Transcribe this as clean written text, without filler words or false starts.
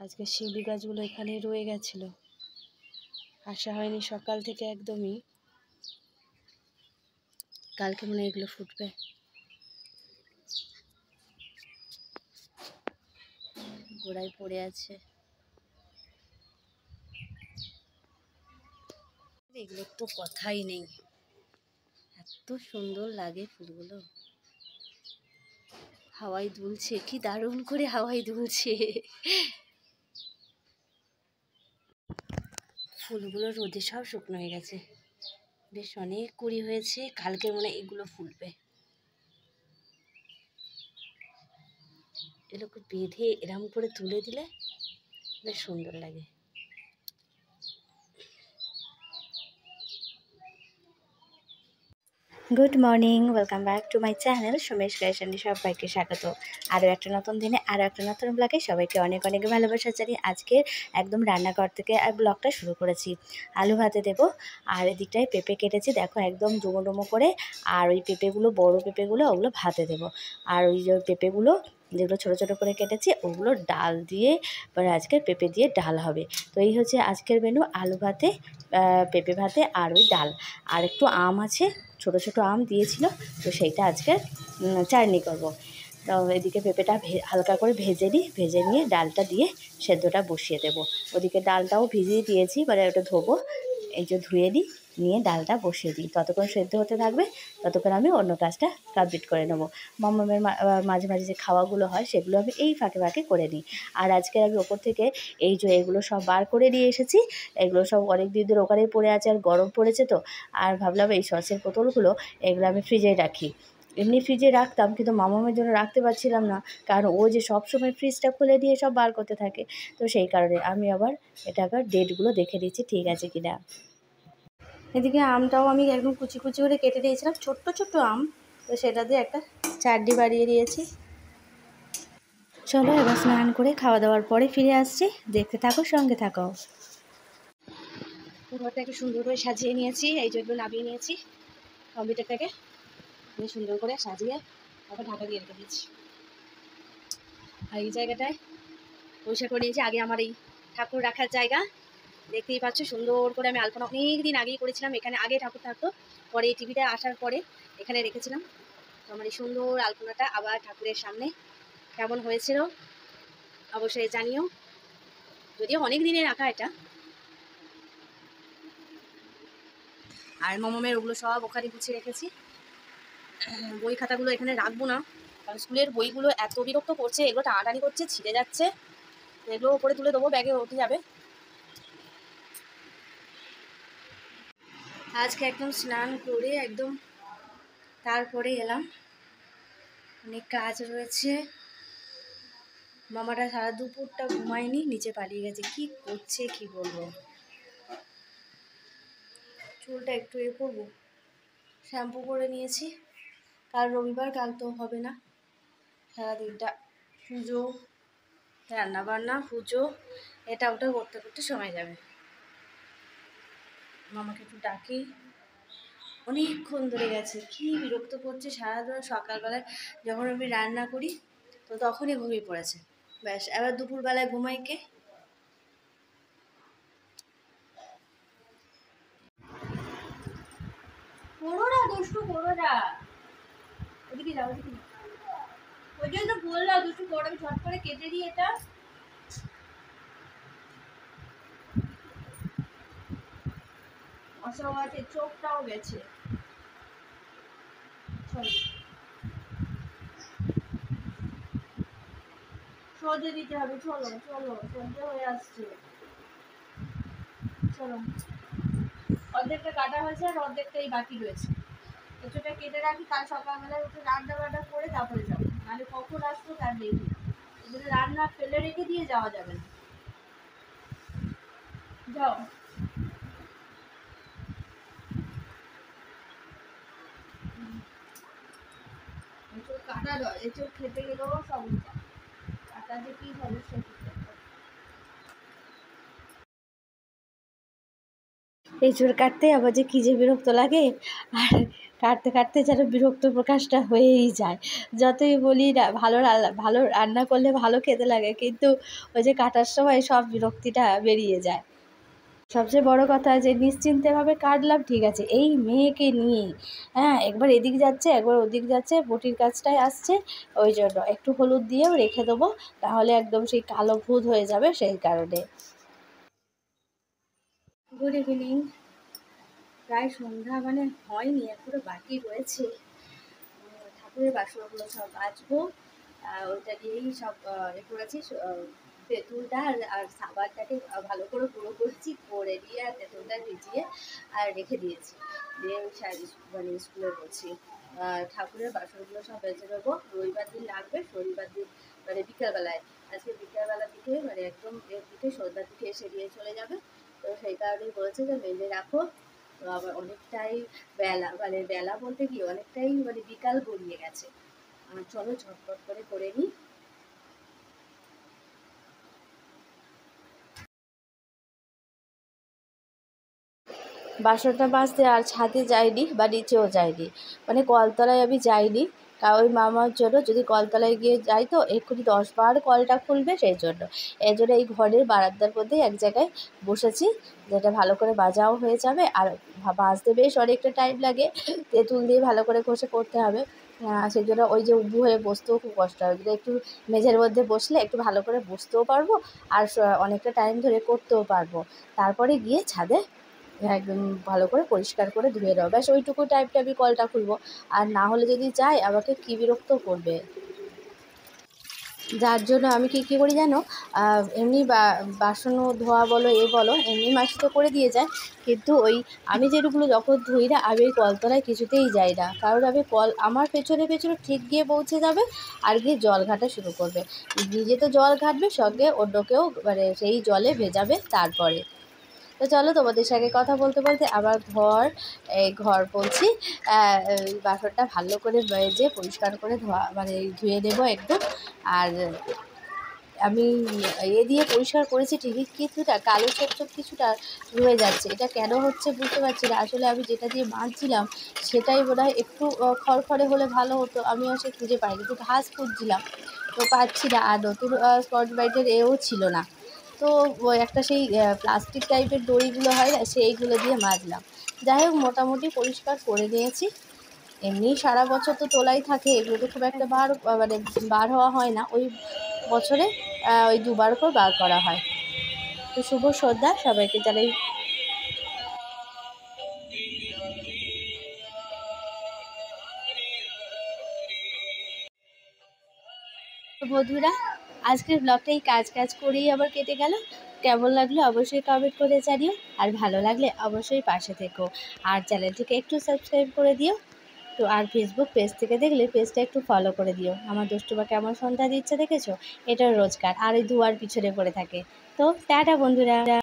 আজকে শিউলি গাছগুলো এখানেই রয়ে গেছিলো, আসা হয়নি সকাল থেকে একদমই। কালকে মনে হয় এগুলো ফুটবে। গোড়ায় পড়ে আছে, এগুলোর তো কথাই নেই, এত সুন্দর লাগে ফুলগুলো। হাওয়ায় দুলছে, কি দারুণ করে হাওয়ায় দুলছে। ফুলগুলো রোদে সব শুকনো হয়ে গেছে, বেশ অনেক কুড়ি হয়েছে। কালকে মনে হয় এগুলো ফুলবে। এগুলোকে বেঁধে এরম করে তুলে দিলে বেশ সুন্দর লাগে। Good morning, welcome back to my channel Sumesh ক্রিয়েশনে সবাইকে স্বাগত। আরও একটা নতুন দিনে আরও একটা নতুন ব্লগে সবাইকে অনেক অনেক ভালোবাসা জানিয়ে আজকে একদম রান্নাঘর থেকে ব্লগটা শুরু করেছি। আলু ভাতে দেবো, আর এদিকটায় পেঁপে কেটেছি দেখো একদম ডুমো ডুমো করে। আর ওই পেঁপেগুলো বড়ো পেঁপেগুলো ওগুলো ভাতে দেবো। আর ওই যে পেঁপেগুলো যেগুলো ছোটো ছোটো করে কেটেছি ওগুলো ডাল দিয়ে, এবার আজকের পেঁপে দিয়ে ডাল হবে। তো এই হচ্ছে আজকের মেনু, আলু ভাতে, পেঁপে ভাতে আর ওই ডাল। আর একটু আম আছে, ছোটো ছোটো আম দিয়েছিল, তো সেইটা আজকে চাটনি করব। তো এদিকে পেঁপেটা হালকা করে ভেজে নিই, ভেজে নিয়ে ডালটা দিয়ে সেদ্ধটা বসিয়ে দেব। ওদিকে ডালটাও ভিজিয়ে দিয়েছি, এবারে ওটা ধোবো, এই যে ধুয়ে দিই, নিয়ে ডালটা বসিয়ে দিই। ততক্ষণ সেদ্ধ হতে থাকবে, ততক্ষণ আমি অন্য কাজটা কমপ্লিট করে নেবো। মামামের মাঝে মাঝে যে খাওয়াগুলো হয় সেগুলো আমি এই ফাঁকে ফাঁকে করে নিই। আর আজকে আমি ওপর থেকে এই যে এগুলো সব বার করে নিয়ে এসেছি, এগুলো সব অনেক দিন ধরে ওখানেই পড়ে আছে, আর গরম পড়েছে তো। আর ভাবলাম এই সসের বোতলগুলো এগুলো আমি ফ্রিজে রাখি। এমনি ফ্রিজে রাখতাম, কিন্তু মামামের জন্য রাখতে পারছিলাম না, কারণ ও যে সবসময় ফ্রিজটা খুলে দিয়ে সব বার করতে থাকে। তো সেই কারণে আমি আবার এটা আবার ডেটগুলো দেখে দিচ্ছি ঠিক আছে কিনা। এদিকে আমটাও আমি একদম কুচি কুচি করে কেটে দিয়েছিলাম, ছোট্ট ছোট্ট আম, তো সেটা দিয়ে একটা চাটনি বানিয়ে দিয়েছি। চলো এবার স্নান করে খাওয়া দাওয়ার পরে ফিরে আসছি, দেখতে থাকো, সঙ্গে থাকো। ঘরটা একটু সুন্দর করে সাজিয়ে নিয়েছি, এই জন্য নামিয়ে নিয়েছি কম্পিউটার থেকে, সুন্দর করে সাজিয়ে তারপর ঢাকা দিয়ে রেখে দিয়েছি। আর এই জায়গাটায় পরিষ্কার করে নিয়েছি, আগে আমার এই ঠাকুর রাখার জায়গা, দেখতেই পাচ্ছ সুন্দর করে আমি আলপনা অনেক দিন আগেই করেছিলাম। এখানে আগে ঠাকুর থাকতো, পরে এই টিভিটা আসার পরে এখানে রেখেছিলাম। তো আমার এই সুন্দর আলপনাটা আবার ঠাকুরের সামনে কেমন হয়েছিল অবশ্যই জানিও, যদিও অনেক দিনের রাখা এটা। আর মমমের ওগুলো সব ওখানে গুছিয়ে রেখেছি। বই খাতাগুলো এখানে রাখবো না, কারণ স্কুলের বইগুলো এত বিরক্ত করছে, এগুলো টানাটানি করছে, ছিঁড়ে যাচ্ছে। এগুলো ওপরে তুলে দেবো, ব্যাগে উঠে যাবে। আজকে একদম স্নান করে একদম তারপরে এলাম, অনেক কাজ রয়েছে। মামাটা সারা দুপুরটা ঘুমায়নি, নিচে পালিয়ে গেছে, কি করছে কি বলবো। চুলটা একটু করবো, শ্যাম্পু করে নিয়েছি, কাল রবিবার, কাল তো হবে না। সারাদিনটা পুজো, রান্নাবান্না, পুজো, এটা ওটা করতে করতে সময় যাবে। মামাকে একটু ডাকি, অনেকক্ষণ ধরে গেছে, কি বিরক্ত করছে সারাদিন। সকালবেলায় যখন আমি রান্না করি তো তখনই ঘুমিয়ে পড়েছে, ব্যাস। এবার দুপুরবেলায় ঘুমাই কে? করো না দুষ্টু, করো না, ওদিকে যাও, ওদিকে ওই জন্য তো বললাম দুষ্টু করো, আমি ঝট করে কেটে দিই এটা। অসম আছে, চোখটাও গেছে। সর্দে দিতে হবে, চলো চলো, সর্দে হয়ে আসছে, চলো। অর্ধেকটা কাটা হয়েছে আর অর্ধেকটাই বাকি রয়েছে, কিছুটা কেটে রাখি, কাল সকালবেলায় উঠে রান্না বান্না করে তারপরে যাবো, নাহলে কখন আসবো তার নেই। এগুলো রান্না ফেলে রেখে দিয়ে যাওয়া যাবে না। যাও, এসব কাটা নয়, এসব খেতে গেলেও সমস্যা, কাটা যে কি সমস্যা। এঁচড় কাটতে আবার যে কী যে বিরক্ত লাগে, আর কাটতে কাটতে যেন বিরক্ত প্রকাশটা হয়েই যায়। যতই বলি ভালো রান্না করলে ভালো খেতে লাগে, কিন্তু ওই যে কাটার সময় সব বিরক্তিটা বেরিয়ে যায়। সবচেয়ে বড় কথা যে নিশ্চিন্তেভাবে কাটলাম, ঠিক আছে, এই মেয়েকে নিয়েই, হ্যাঁ, একবার এদিক যাচ্ছে একবার ওদিক যাচ্ছে, বটির কাছটায় আসছে, ওই জন্য একটু হলুদ দিয়েও রেখে দেবো, তাহলে একদম সেই কালো ভূত হয়ে যাবে, সেই কারণে। Good evening. প্রায় সন্ধ্যা মানে হয়নি, এখনো বাকি রয়েছে। ঠাকুরের বাসনগুলো সব মাজবো, ওইটা দিয়েই সব করেছি। তেঁতুলটা আর সাবানটাকে ভালো করে গুঁড়ো করেছি, করে দিয়ে আর তেঁতুলটা ভিজিয়ে আর রেখে দিয়েছি, দিয়ে মানে স্কুলে বলছি ঠাকুরের বাসনগুলো সব বেঁচে দেবো। রবিবার দিন লাগবে, শনিবার দিন মানে বিকেলবেলায়, আজকে বিকেলবেলার দিকে মানে একদম এর দিকে সন্ধ্যার দিকে এসে দিয়ে চলে যাবে। তো সেই কারণেই বলেছে যে মেলে রাখো। তো আবার অনেকটাই বেলা, মানে বেলা বলতে কি অনেকটাই মানে বিকাল গড়িয়ে গেছে। চলো ঝটপট করে নিই। বাসনটা মাজতে আর ছাদে যাইনি বা নিচেও যাইনি, মানে কলতলায় আমি যাইনি, কারণ ওই মামার জন্য যদি কলতলায় গিয়ে যাই তো এক্ষুনি 10 বার কলটা খুলবে, সেই জন্য এই ঘরের বারান্দার মধ্যেই এক জায়গায় বসেছি, যেটা ভালো করে বাজাও হয়ে যাবে। আর বাজতে বেশ অনেকটা টাইম লাগে, তেঁতুল দিয়ে ভালো করে ঘষে করতে হবে। সেই জন্য ওই যে উবু হয়ে বসতেও খুব কষ্ট হয়, যদি একটু মেঝের মধ্যে বসলে একটু ভালো করে বসতেও পারবো, আর অনেকটা টাইম ধরে করতেও পারবো। তারপরে গিয়ে ছাদে একদম ভালো করে পরিষ্কার করে ধুয়ে দেবো, ব্যাস ওইটুকু টাইপটা আমি কলটা খুলবো। আর না হলে যদি যাই আমাকে কী বিরক্ত করবে, যার জন্য আমি কী করি জানো, এমনি বাসনও ধোয়া বলো বলো এমনি মাসি তো করে দিয়ে যায়, কিন্তু ওই আমি যেগুলো যখন ধুই না, আমি ওই কলতলায় কিছুতেই যাই না, কারণ আমি আমার পেছনে পেছনে ঠিক গিয়ে পৌঁছে যাবে আর গিয়ে জল ঘাটা শুরু করবে, নিজে তো জল ঘাটবে, সঙ্গে অন্যকেও মানে সেই জলে ভেজাবে তারপরে। তো চলো তোমাদের সঙ্গে কথা বলতে বলতে আবার ঘর বলছি, বাসনটা ভালো করে মেজে পরিষ্কার করে মানে ধুয়ে নেবো একদম। আর আমি দিয়ে পরিষ্কার করেছি ঠিকই, কিছুটা কালো ছোপ কিছুটা রয়ে যাচ্ছে, এটা কেন হচ্ছে বুঝতে পারছি না। আসলে আমি যেটা দিয়ে মাজছিলাম সেটাই বোধহয় একটু খড়খড়ে হলে ভালো হতো, আমিও সে খুঁজে পাইনি, কিন্তু ঘাস খুঁজছিলাম তো পাচ্ছি না, আর নতুন স্কচ ব্রাইটের ছিল না। তো একটা সেই প্লাস্টিক টাইপের দড়িগুলো হয় না, সেইগুলো দিয়ে মাজলাম। যাই হোক, মোটামুটি পরিষ্কার করে নিয়েছি। এমনি সারা বছর তো তোলাই থাকে, এগুলো তো খুব একটা মানে বার হওয়া হয় না, ওই বছরে ওই 2 বার করে বার করা হয়। তো শুভ সন্ধ্যা, সবাইকে জানাই। বন্ধুরা, আজকের ব্লগটা এই কাজ করেই আবার কেটে গেল। কেমন লাগলো অবশ্যই কমেন্ট করে জানিও, আর ভালো লাগলে অবশ্যই পাশে থেকো, আর চ্যানেলটিকে একটু সাবস্ক্রাইব করে দিও। তো আর ফেসবুক পেজ থেকে দেখলে পেজটা একটু ফলো করে দিও। আমার দুষ্টুমা কেমন সন্ধ্যা দিচ্ছে দেখেছো, এটা রোজকার, আর ওই ধোয়ার পিছনে পড়ে থাকে। তো টাটা বন্ধুরা।